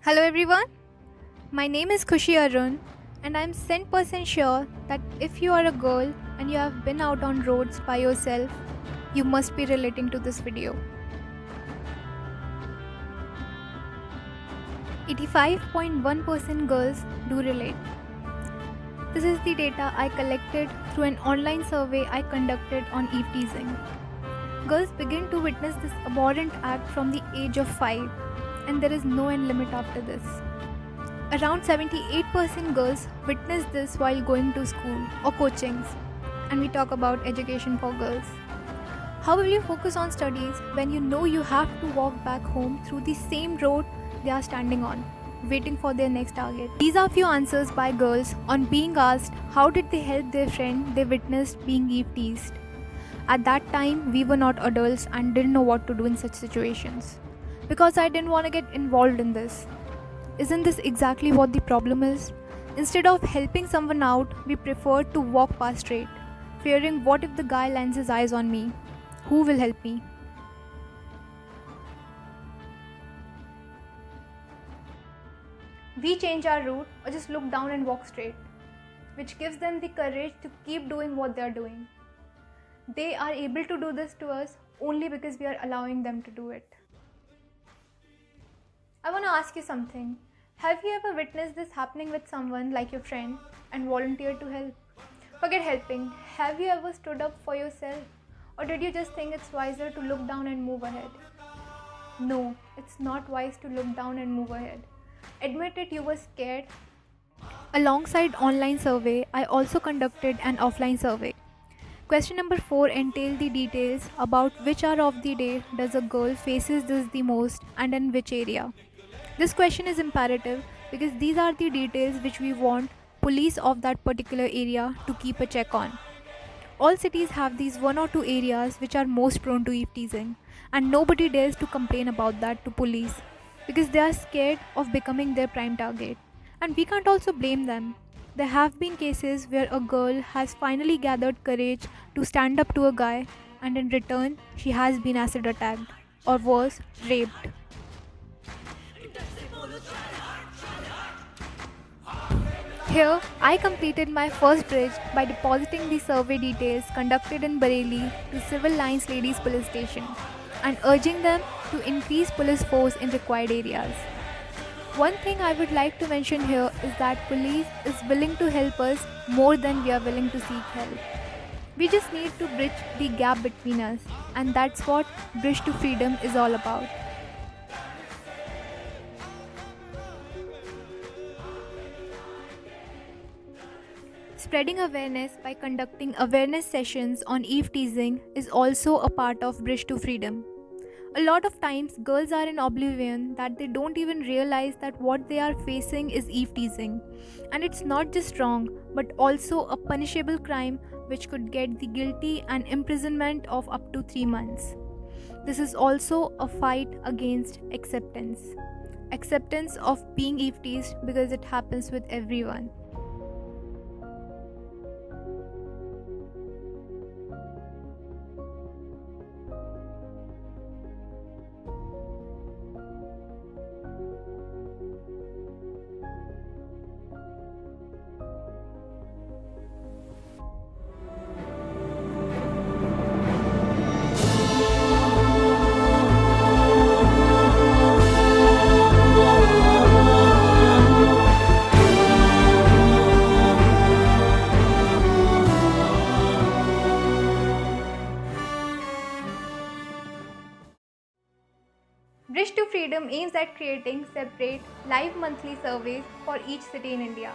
Hello everyone, my name is Khushi Arun and I'm 100% sure that if you are a girl and you have been out on roads by yourself, you must be relating to this video. 85.1% girls do relate. This is the data I collected through an online survey I conducted on eve teasing. Girls begin to witness this abhorrent act from the age of 5 and there is no end limit after this. Around 78% girls witness this while going to school or coachings, and we talk about education for girls. How will you focus on studies when you know you have to walk back home through the same road they are standing on, waiting for their next target? These are few answers by girls on being asked how did they help their friend they witnessed being eve teased. At that time, we were not adults and didn't know what to do in such situations. Because I didn't want to get involved in this. Isn't this exactly what the problem is? Instead of helping someone out, we prefer to walk past straight, fearing what if the guy lands his eyes on me? Who will help me? We change our route or just look down and walk straight, which gives them the courage to keep doing what they are doing. They are able to do this to us only because we are allowing them to do it. I want to ask you something. Have you ever witnessed this happening with someone like your friend and volunteered to help? Forget helping. Have you ever stood up for yourself? Or did you just think it's wiser to look down and move ahead? No, it's not wise to look down and move ahead. Admit it, you were scared. Alongside online survey, I also conducted an offline survey. Question number 4 entailed the details about which hour of the day does a girl faces this the most and in which area. This question is imperative because these are the details which we want police of that particular area to keep a check on. All cities have these one or two areas which are most prone to eve teasing, and nobody dares to complain about that to police because they are scared of becoming their prime target. And we can't also blame them. There have been cases where a girl has finally gathered courage to stand up to a guy, and in return, she has been acid attacked or worse, raped. Here, I completed my first bridge by depositing the survey details conducted in Bareilly to Civil Lines Ladies Police Station and urging them to increase police force in required areas. One thing I would like to mention here is that police is willing to help us more than we are willing to seek help. We just need to bridge the gap between us, and that's what Bridge to Freedom is all about. Spreading awareness by conducting awareness sessions on eve teasing is also a part of Bridge to Freedom. A lot of times, girls are in oblivion that they don't even realize that what they are facing is eve teasing. And it's not just wrong, but also a punishable crime which could get the guilty an imprisonment of up to 3 months. This is also a fight against acceptance. Acceptance of being eve teased because it happens with everyone. Bridge to Freedom aims at creating separate live monthly surveys for each city in India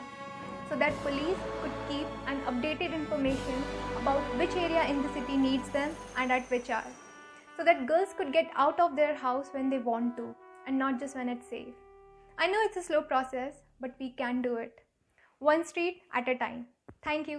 so that police could keep an updated information about which area in the city needs them and at which hour, so that girls could get out of their house when they want to and not just when it's safe. I know it's a slow process, but we can do it. One street at a time. Thank you.